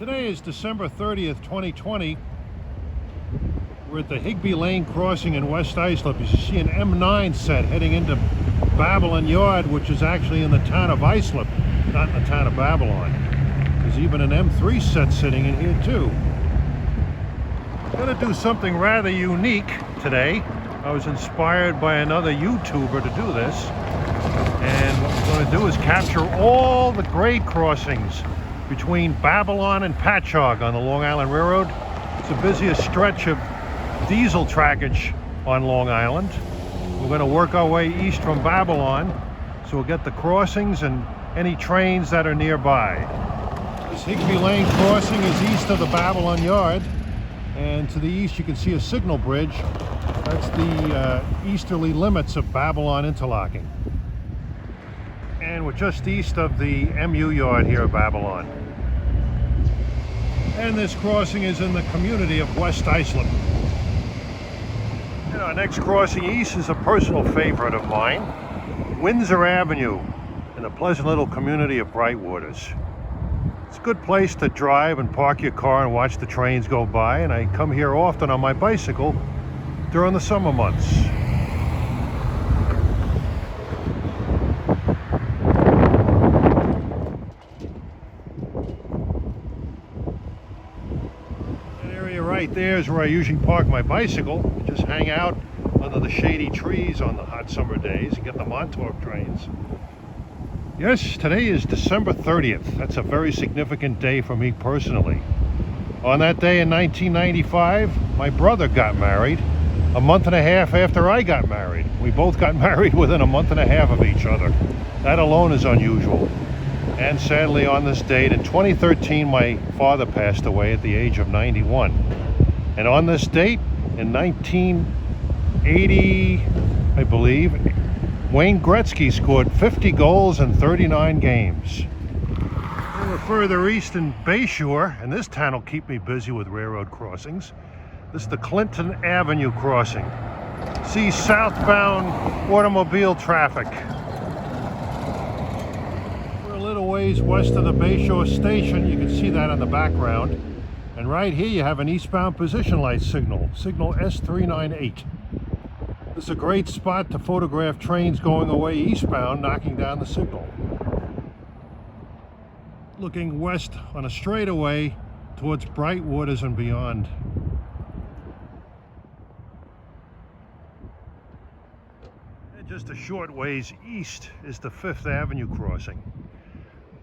Today is December 30th, 2020. We're at the Higby Lane crossing in West Islip. You see an M9 set heading into Babylon Yard, which is actually in the town of Islip, not in the town of Babylon. There's even an M3 set sitting in here too. I'm going to do something rather unique today. I was inspired by another YouTuber to do this. And what we're going to do is capture all the grade crossings between Babylon and Patchogue on the Long Island Railroad. It's the busiest stretch of diesel trackage on Long Island. We're going to work our way east from Babylon, so we'll get the crossings and any trains that are nearby. This Higby Lane crossing is east of the Babylon Yard, and to the east you can see a signal bridge. That's the easterly limits of Babylon interlocking. And we're just east of the MU Yard here at Babylon. And this crossing is in the community of West Islip. And our next crossing east is a personal favorite of mine, Windsor Avenue, in the pleasant little community of Brightwaters. It's a good place to drive and park your car and watch the trains go by, and I come here often on my bicycle during the summer months. Right there is where I usually park my bicycle and just hang out under the shady trees on the hot summer days and get the Montauk trains. Yes, today is December 30th. That's a very significant day for me personally. On that day in 1995, my brother got married a month and a half after I got married. We both got married within a month and a half of each other. That alone is unusual. And sadly, on this date in 2013, my father passed away at the age of 91. And on this date, in 1980, I believe, Wayne Gretzky scored 50 goals in 39 games. And we're further east in Bayshore, and this town will keep me busy with railroad crossings. This is the Clinton Avenue crossing. See southbound automobile traffic. We're a little ways west of the Bayshore station. You can see that in the background. And right here you have an eastbound position light signal, signal S398. This is a great spot to photograph trains going away eastbound, knocking down the signal. Looking west on a straightaway towards Brightwaters and beyond. And just a short ways east is the 5th Avenue crossing.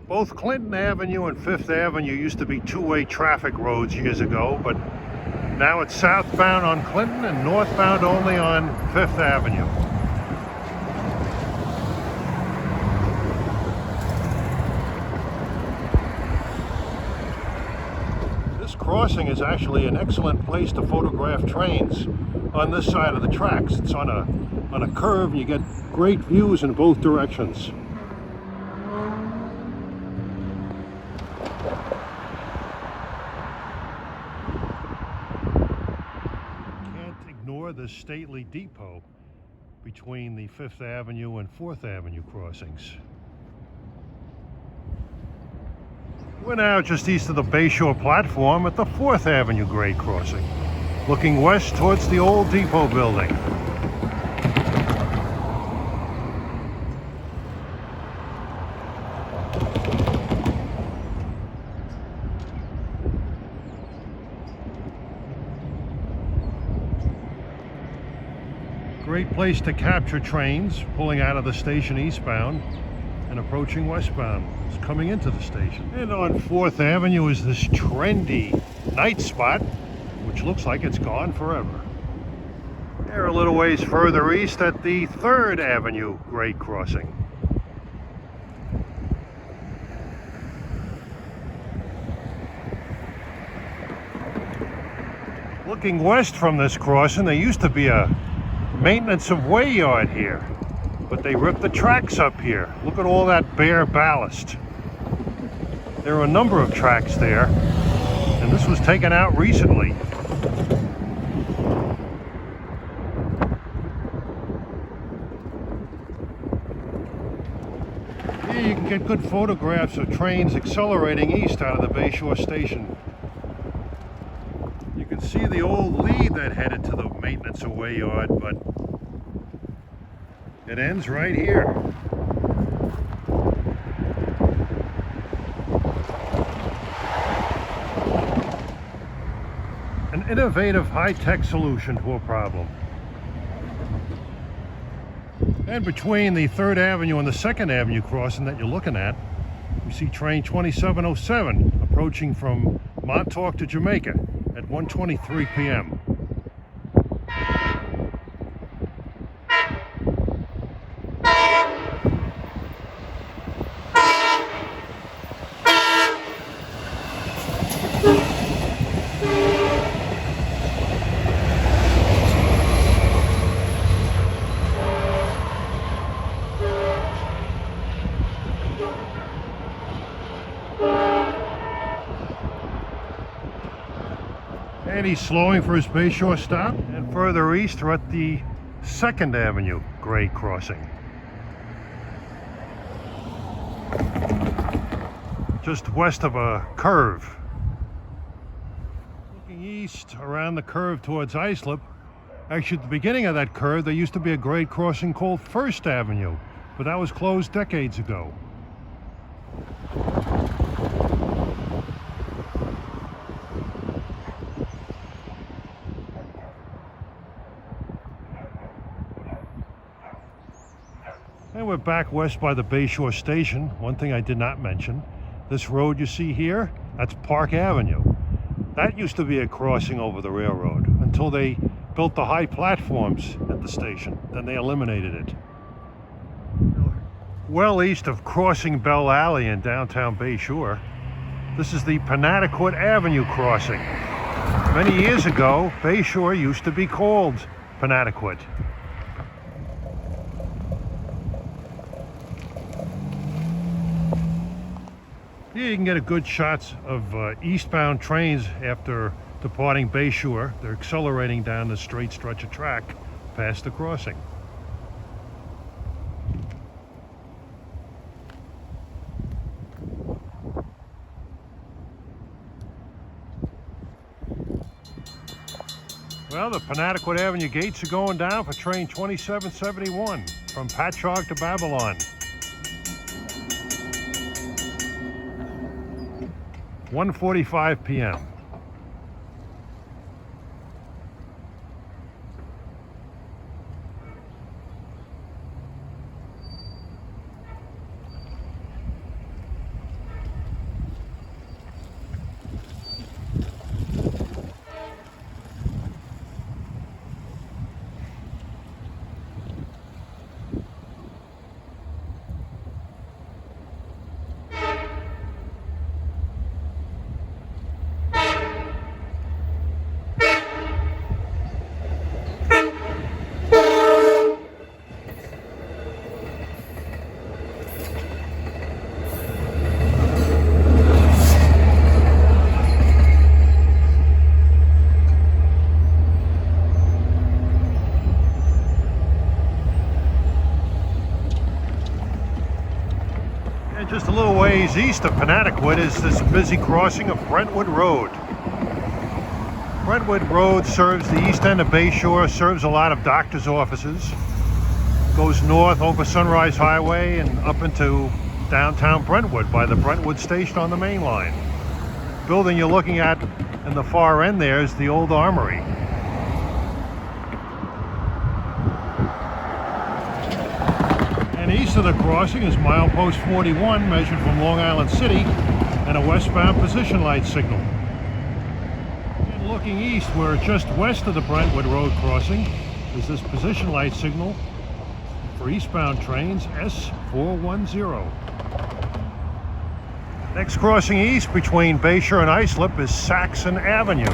Both Clinton Avenue and 5th Avenue used to be two-way traffic roads years ago, but now it's southbound on Clinton and northbound only on 5th Avenue. This crossing is actually an excellent place to photograph trains on this side of the tracks. It's on a curve and you get great views in both directions. The stately depot between the 5th Avenue and 4th Avenue crossings. We're now just east of the Bayshore platform at the 4th Avenue grade crossing, looking west towards the old depot building. Great place to capture trains pulling out of the station eastbound and approaching westbound. It's coming into the station. And on 4th Avenue is this trendy night spot, which looks like it's gone forever. They're a little ways further east at the 3rd Avenue grade crossing. Looking west from this crossing, there used to be a maintenance of way yard here, but they ripped the tracks up here. Look at all that bare ballast. There are a number of tracks there, and this was taken out recently. Here you can get good photographs of trains accelerating east out of the Bayshore station. You can see the old lead that headed to the maintenance away yard, but it ends right here. An innovative high-tech solution to a problem. And between the 3rd Avenue and the 2nd Avenue crossing that you're looking at, we see train 2707 approaching from Montauk to Jamaica at 1:23 p.m. And he's slowing for his Bayshore stop. And further east, we're at the 2nd Avenue grade crossing. Just west of a curve. Looking east around the curve towards Islip, actually at the beginning of that curve there used to be a grade crossing called 1st Avenue, but that was closed decades ago. And we're back west by the Bayshore station. One thing I did not mention, this road you see here, that's Park Avenue. That used to be a crossing over the railroad until they built the high platforms at the station. Then they eliminated it. Well east of Crossing Bell Alley in downtown Bayshore, this is the Panattaquit Avenue crossing. Many years ago, Bayshore used to be called Panattaquit. Here you can get a good shots of eastbound trains after departing Bayshore. They're accelerating down the straight stretch of track past the crossing. Well, the Panattaquit Avenue gates are going down for train 2771 from Patchogue to Babylon. 1:45 p.m. Just a little ways east of Panattaquit is this busy crossing of Brentwood Road. Brentwood Road serves the east end of Bayshore, serves a lot of doctors' offices, goes north over Sunrise Highway and up into downtown Brentwood by the Brentwood station on the main line. The building you're looking at in the far end there is the old armory. And east of the crossing is milepost 41, measured from Long Island City, and a westbound position light signal. And looking east, we're just west of the Brentwood Road crossing, is this position light signal for eastbound trains S410. Next crossing east between Bayshore and Islip is Saxon Avenue.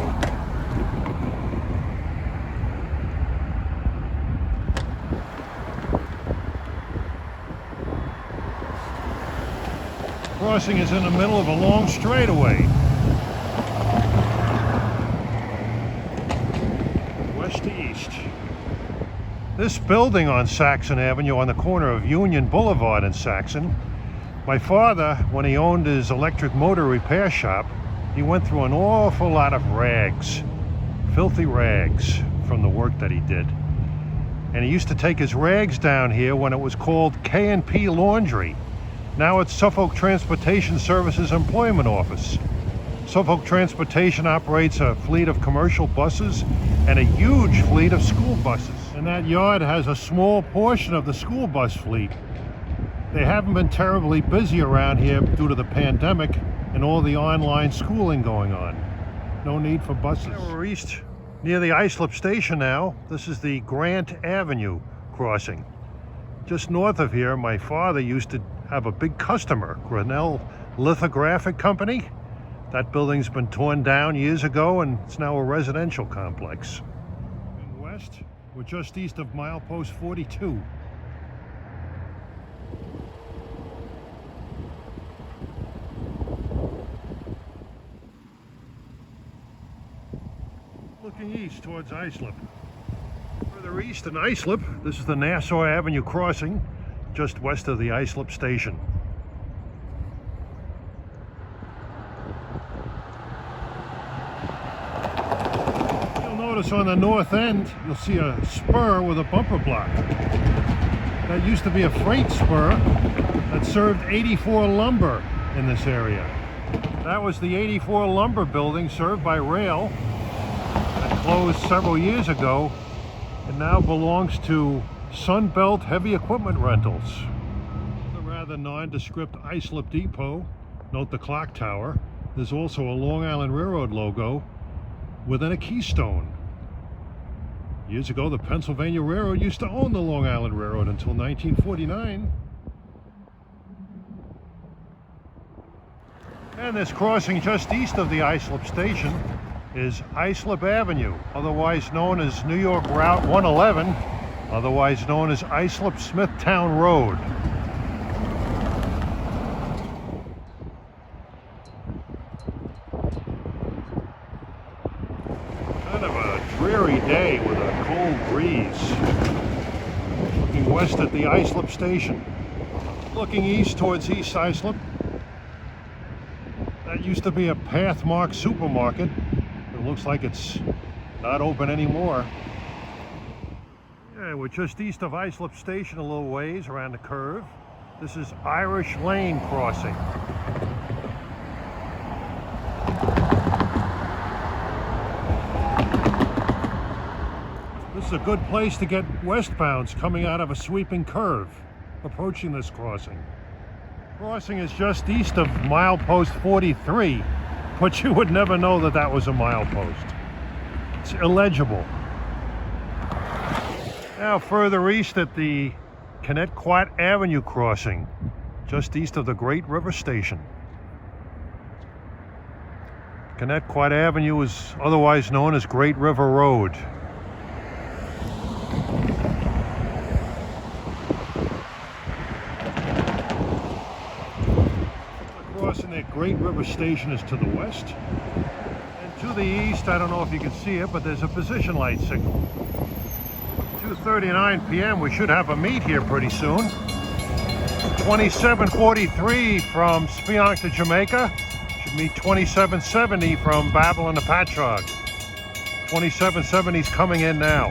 Crossing is in the middle of a long straightaway. West to east. This building on Saxon Avenue on the corner of Union Boulevard in Saxon My father, when he owned his electric motor repair shop, he went through an awful lot of rags, filthy rags from the work that he did. And he used to take his rags down here when it was called K&P Laundry. Now it's Suffolk Transportation Services Employment Office. Suffolk Transportation operates a fleet of commercial buses and a huge fleet of school buses. And that yard has a small portion of the school bus fleet. They haven't been terribly busy around here due to the pandemic and all the online schooling going on. No need for buses. We're east near the Islip station now. This is the Grant Avenue crossing. Just north of here, my father used to have a big customer, Grinnell Lithographic Company. That building's been torn down years ago and it's now a residential complex. And west, we're just east of milepost 42. Looking east towards Islip. Further east in Islip, this is the Nassau Avenue crossing, just west of the Islip station. You'll notice on the north end, you'll see a spur with a bumper block. That used to be a freight spur that served 84 Lumber in this area. That was the 84 Lumber building served by rail. Closed several years ago and now belongs to Sunbelt Heavy Equipment Rentals. The rather nondescript Islip Depot, note the clock tower. There's also a Long Island Railroad logo within a keystone. Years ago, the Pennsylvania Railroad used to own the Long Island Railroad until 1949. And this crossing just east of the Islip station is Islip Avenue, otherwise known as New York Route 111, otherwise known as Islip Smithtown Road. Kind of a dreary day with a cold breeze. Looking west at the Islip station. Looking east towards East Islip. That used to be a Pathmark supermarket. Looks like it's not open anymore. Yeah, we're just east of Islip Station a little ways around the curve. This is Irish Lane crossing. This is a good place to get westbounds coming out of a sweeping curve, approaching this crossing. Crossing is just east of milepost 43. But you would never know that that was a milepost. It's illegible. Now further east at the Connetquot Avenue crossing, just east of the Great River Station. Connetquot Avenue is otherwise known as Great River Road. The Great River Station is to the west, and to the east, I don't know if you can see it, but there's a position light signal. 2:39 p.m. We should have a meet here pretty soon. 2743 from Spionk to Jamaica. Should meet 2770 from Babylon and Patchogue. 2770's coming in now.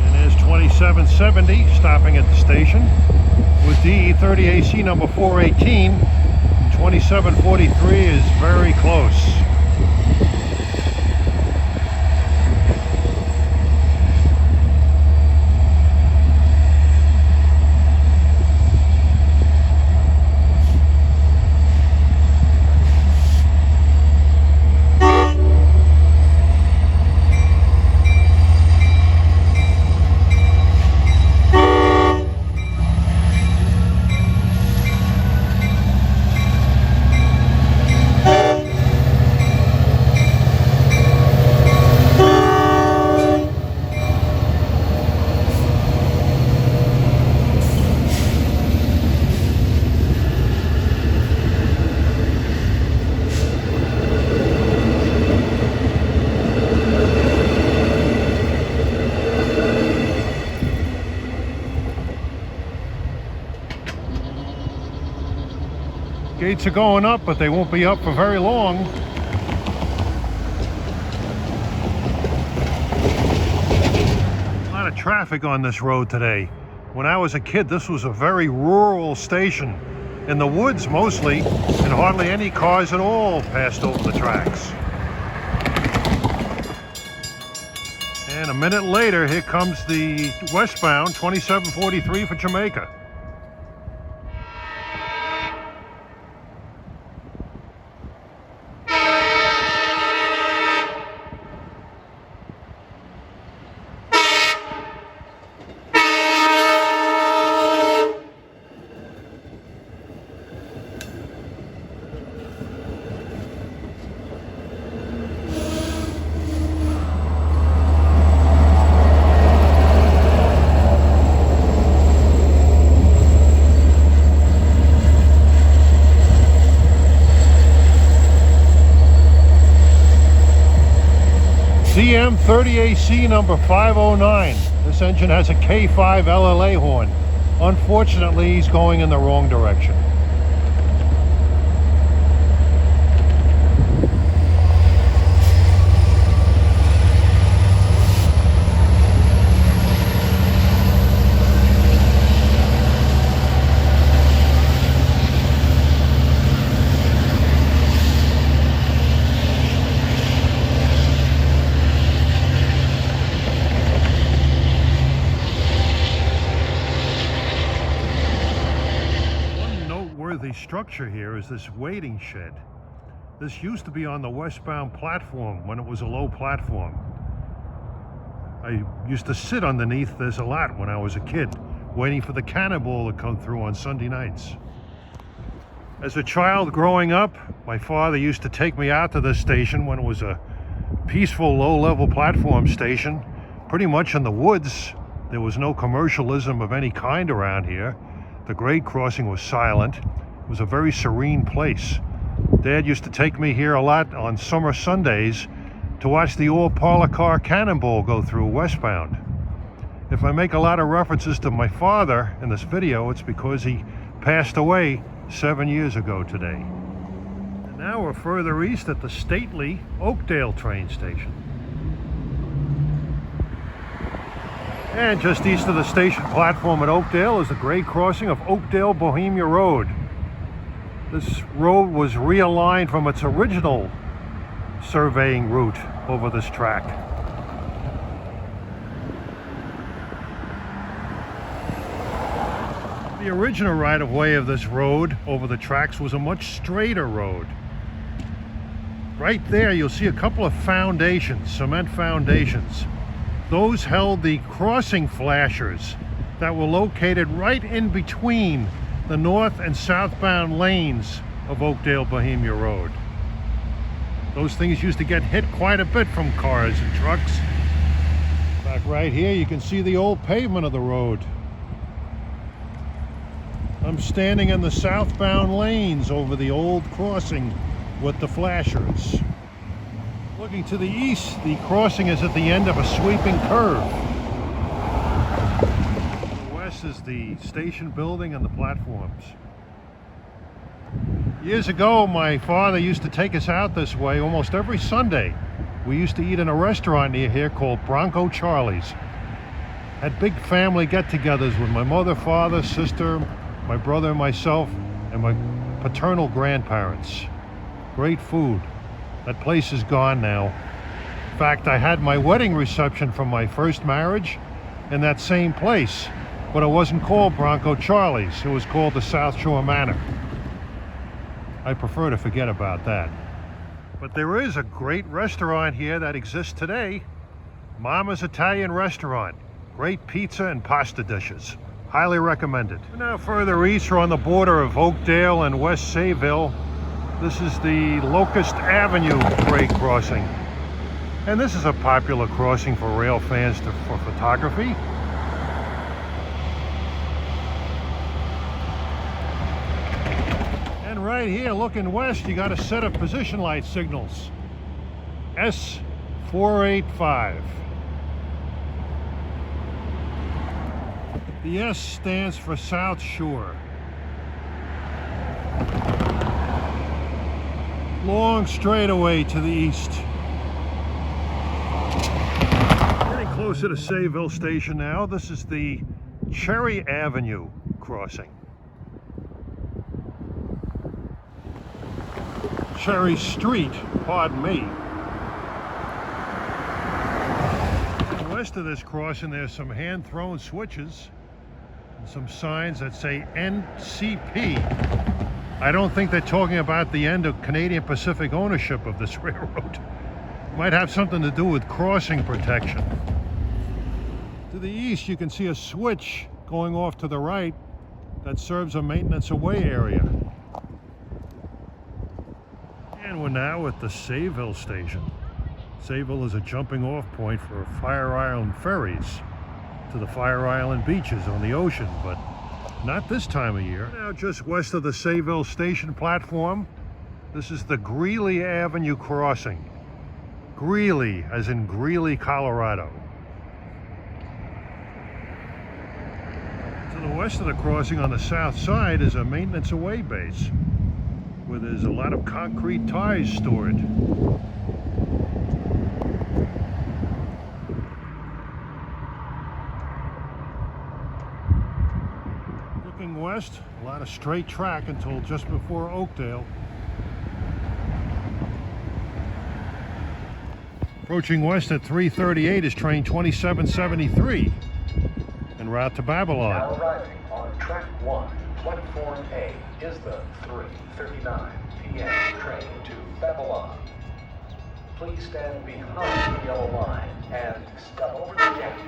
And there's 2770 stopping at the station with DE30AC number 418. 2743 is very close. Gates are going up, but they won't be up for very long. A lot of traffic on this road today. When I was a kid, this was a very rural station. In the woods mostly, and hardly any cars at all passed over the tracks. And a minute later, here comes the westbound 2743 for Jamaica. CM30AC number 509. This engine has a K5 LLA horn. Unfortunately, he's going in the wrong direction. Structure here is this waiting shed. This used to be on the westbound platform when it was a low platform. I used to sit underneath this a lot when I was a kid, waiting for the cannonball to come through on Sunday nights. As a child growing up, my father used to take me out to this station when it was a peaceful low-level platform station, pretty much in the woods. There was no commercialism of any kind around here. The grade crossing was silent. It was a very serene place. Dad used to take me here a lot on summer Sundays to watch the old parlor car cannonball go through westbound. If I make a lot of references to my father in this video, it's because he passed away 7 years ago today. And now we're further east at the stately Oakdale train station. And just east of the station platform at Oakdale is the grade crossing of Oakdale Bohemia Road. This road was realigned from its original surveying route over this track. The original right-of-way of this road over the tracks was a much straighter road. Right there you'll see a couple of foundations, cement foundations. Those held the crossing flashers that were located right in between the north and southbound lanes of Oakdale Bohemia Road. Those things used to get hit quite a bit from cars and trucks. Back right here you can see the old pavement of the road. I'm standing in the southbound lanes over the old crossing with the flashers. Looking to the east, the crossing is at the end of a sweeping curve. To the west is the station building and the platforms. Years ago, my father used to take us out this way almost every Sunday. We used to eat in a restaurant near here called Bronco Charlie's. Had big family get-togethers with my mother, father, sister, my brother and myself, and my paternal grandparents. Great food. That place is gone now. In fact, I had my wedding reception from my first marriage in that same place, but it wasn't called Bronco Charlie's. It was called the South Shore Manor. I prefer to forget about that. But there is a great restaurant here that exists today. Mama's Italian Restaurant. Great pizza and pasta dishes. Highly recommended. Now further east, we're on the border of Oakdale and West Sayville. This is the Locust Avenue grade crossing. And this is a popular crossing for rail fans for photography. And right here, looking west, you got a set of position light signals. S485. The S stands for South Shore. Long straightaway to the east. Getting closer to Sayville Station now. This is the Cherry Avenue crossing. Cherry Street, pardon me. West of this crossing, there's some hand-thrown switches and some signs that say NCP. I don't think they're talking about the end of Canadian Pacific ownership of this railroad. Might have something to do with crossing protection. To the east, you can see a switch going off to the right that serves a maintenance away area. And we're now at the Sayville station. Sayville is a jumping off point for Fire Island ferries to the Fire Island beaches on the ocean, but not this time of year. Now just west of the Sayville station platform, this is the Greeley Avenue crossing. Greeley, as in Greeley, Colorado. To the west of the crossing on the south side is a maintenance away base where there's a lot of concrete ties stored. Looking west, a lot of straight track until just before Oakdale. Approaching west at 3:38 is train 2773 en route to Babylon. Now arriving on track 1, platform A, is the 3:39 p.m. train to Babylon. Please stand behind the yellow line and step over the gap.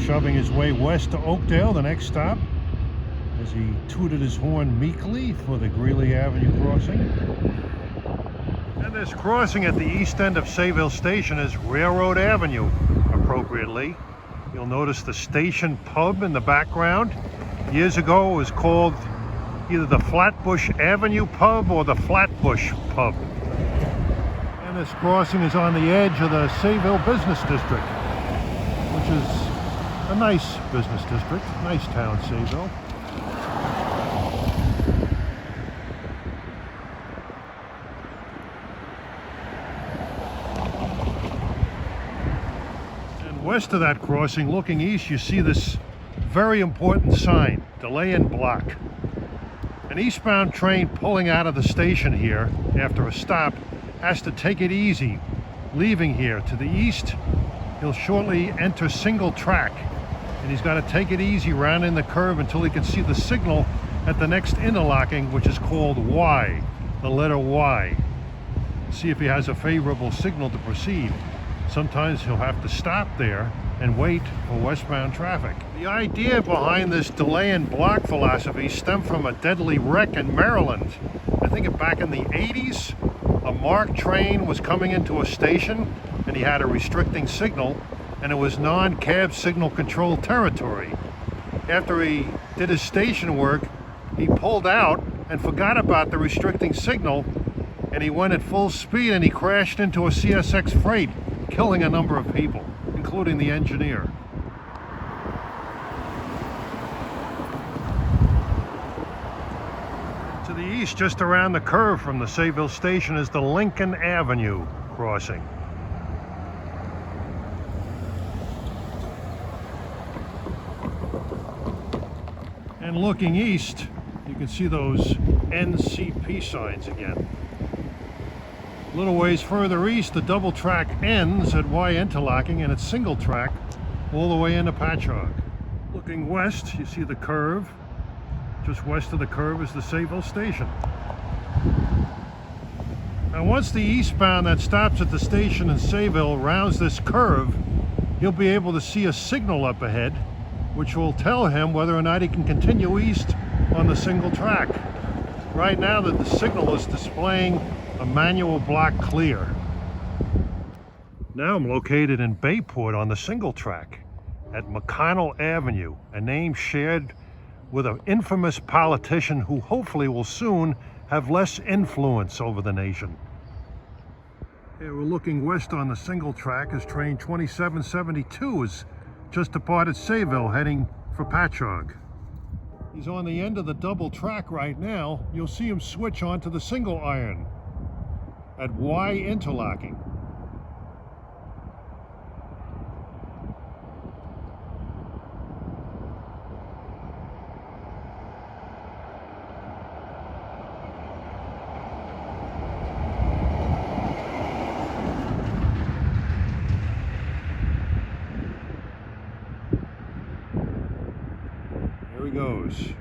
Shoving his way west to Oakdale, the next stop, as he tooted his horn meekly for the Greeley Avenue crossing. And this crossing at the east end of Sayville Station is Railroad Avenue, appropriately. You'll notice the station pub in the background. Years ago it was called either the Flatbush Avenue Pub or the Flatbush Pub. And this crossing is on the edge of the Sayville Business District, which is a nice business district, nice town, Sayville. And west of that crossing, looking east, you see this very important sign, delay and block. An eastbound train pulling out of the station here after a stop has to take it easy, leaving here. To the east, he'll shortly enter single track. And he's got to take it easy rounding the curve until he can see the signal at the next interlocking, which is called Y, the letter Y. See if he has a favorable signal to proceed. Sometimes he'll have to stop there and wait for westbound traffic. The idea behind this delay and block philosophy stemmed from a deadly wreck in Maryland. I think back in the 80s, a MARC train was coming into a station and he had a restricting signal, and it was non-cab signal control territory. After he did his station work, he pulled out and forgot about the restricting signal, and he went at full speed and he crashed into a CSX freight, killing a number of people, including the engineer. To the east, just around the curve from the Sayville station, is the Lincoln Avenue crossing. And looking east, you can see those NCP signs again. A little ways further east, the double track ends at Y interlocking, and it's single track all the way into Patchogue. Looking west, you see the curve. Just west of the curve is the Sayville station. Now once the eastbound that stops at the station in Sayville rounds this curve, he'll be able to see a signal up ahead, which will tell him whether or not he can continue east on the single track. Right now the signal is displaying a manual block clear. Now I'm located in Bayport on the single track at McConnell Avenue, a name shared with an infamous politician who hopefully will soon have less influence over the nation. Here we're looking west on the single track as train 2772 is just departed Sayville heading for Patchogue. He's on the end of the double track right now. You'll see him switch onto the single iron at Y interlocking. Here he goes.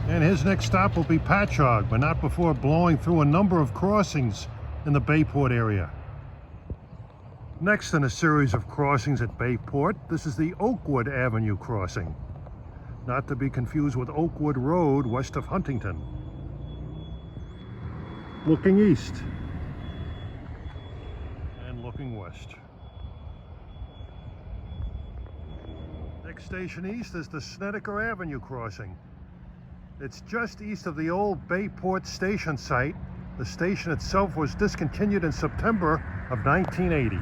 And his next stop will be Patchogue, but not before blowing through a number of crossings in the Bayport area. Next in a series of crossings at Bayport, this is the Oakwood Avenue crossing, not to be confused with Oakwood Road west of Huntington. Looking east and looking west. Next station east is the Snedeker Avenue crossing. It's just east of the old Bayport station site. The station itself was discontinued in September of 1980.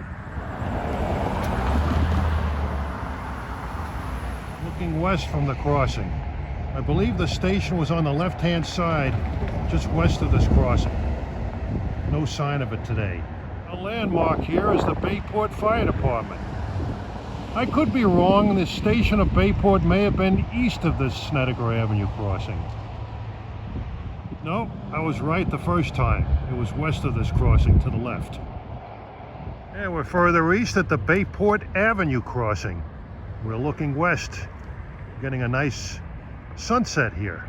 Looking west from the crossing. I believe the station was on the left-hand side, just west of this crossing. No sign of it today. A landmark here is the Bayport Fire Department. I could be wrong, the station of Bayport may have been east of this Snedeker Avenue crossing. No, I was right the first time. It was west of this crossing to the left. And we're further east at the Bayport Avenue crossing. We're looking west, getting a nice sunset here.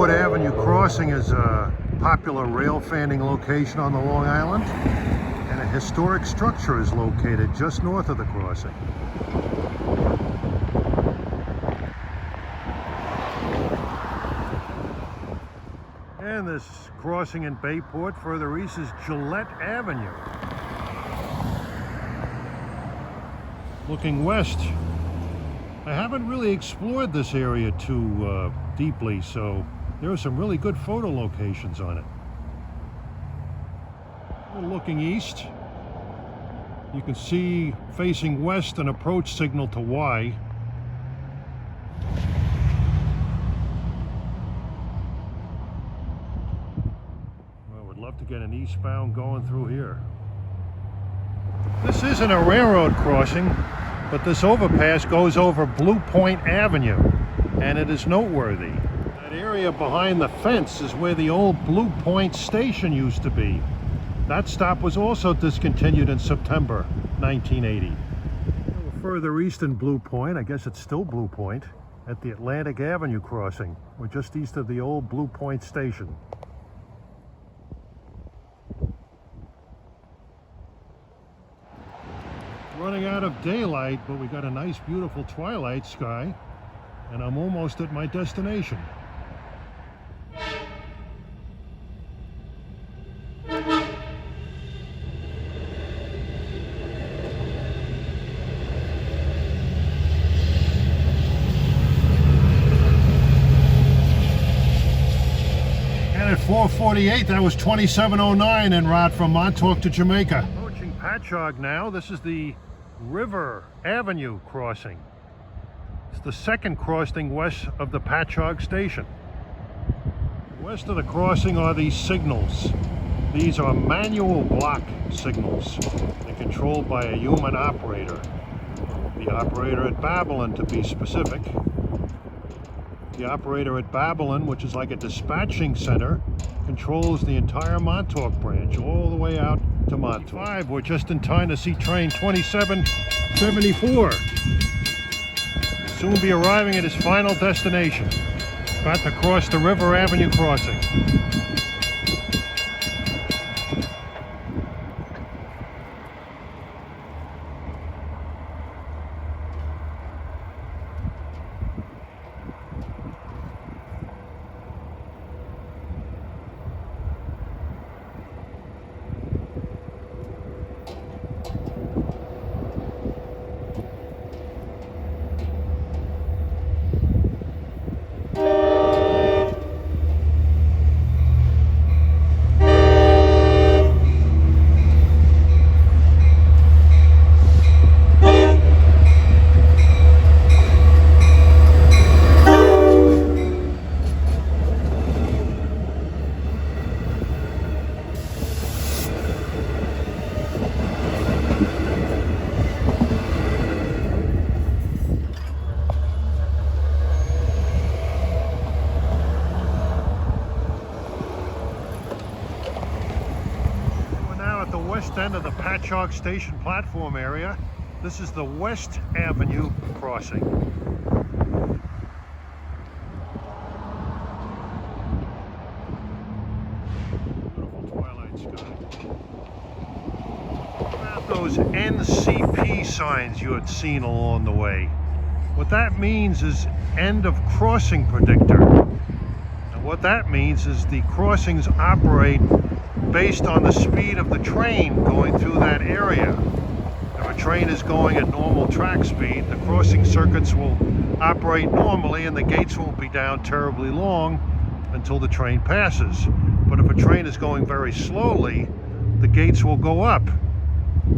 Brentwood Avenue crossing is a popular rail fanning location on the Long Island, and a historic structure is located just north of the crossing. And this crossing in Bayport further east is Gillette Avenue. Looking west, I haven't really explored this area too deeply, so there are some really good photo locations on it. We're looking east. You can see facing west an approach signal to Y. Well, we'd love to get an eastbound going through here. This isn't a railroad crossing, but this overpass goes over Blue Point Avenue, and it is noteworthy. That area behind the fence is where the old Blue Point station used to be. That stop was also discontinued in September 1980. We're further east in Blue Point, I guess it's still Blue Point, at the Atlantic Avenue crossing. We're just east of the old Blue Point station. Running out of daylight, but we got a nice beautiful twilight sky, and I'm almost at my destination. At 4:48, that was 2709 en route from Montauk to Jamaica. Approaching Patchogue now. This is the River Avenue crossing. It's the second crossing west of the Patchogue station. West of the crossing are these signals. These are manual block signals. They're controlled by a human operator. The operator at Babylon, to be specific. The operator at Babylon, which is like a dispatching center, controls the entire Montauk branch all the way out to Montauk. We're just in time to see train 2774. Soon be arriving at his final destination. About to cross the River Avenue crossing. End of the Patchogue station platform area. This is the West Avenue crossing. Beautiful twilight sky. What about those NCP signs you had seen along the way? What that means is end of crossing predictor. And what that means is the crossings operate based on the speed of the train going through that area. If a train is going at normal track speed, the crossing circuits will operate normally and the gates won't be down terribly long until the train passes. But if a train is going very slowly, the gates will go up,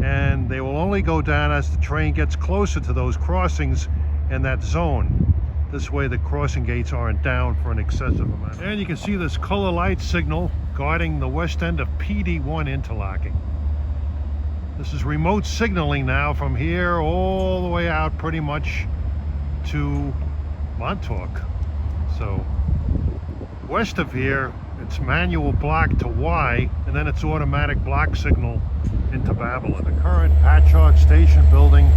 and they will only go down as the train gets closer to those crossings in that zone. This way the crossing gates aren't down for an excessive amount. And you can see this color light signal guarding the west end of PD1 interlocking. This is remote signaling now from here all the way out pretty much to Montauk. So west of here, it's manual block to Y, and then it's automatic block signal into Babylon. The current Patchogue station building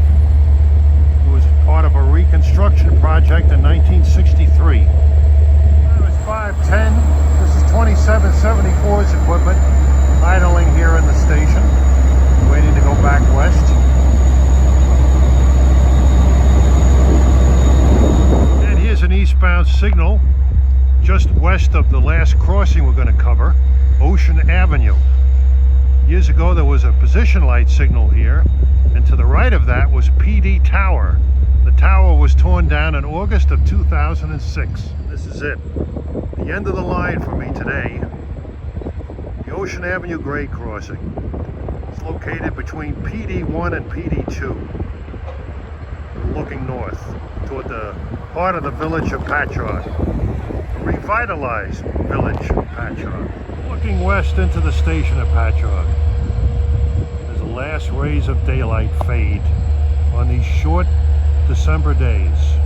was part of a reconstruction project in 1963. It was 5:10. This is 2774's equipment idling here in the station, waiting to go back west. And here's an eastbound signal just west of the last crossing we're going to cover, Ocean Avenue. Years ago there was a position light signal here, and to the right of that was PD Tower. The tower was torn down in August of 2006. This is it. The end of the line for me today. The Ocean Avenue grade crossing. It's located between PD1 and PD2. Looking north toward the part of the village of Patchogue. A revitalized village of Patchogue. Looking west into the station of Patchogue. As the last rays of daylight fade on these short December days.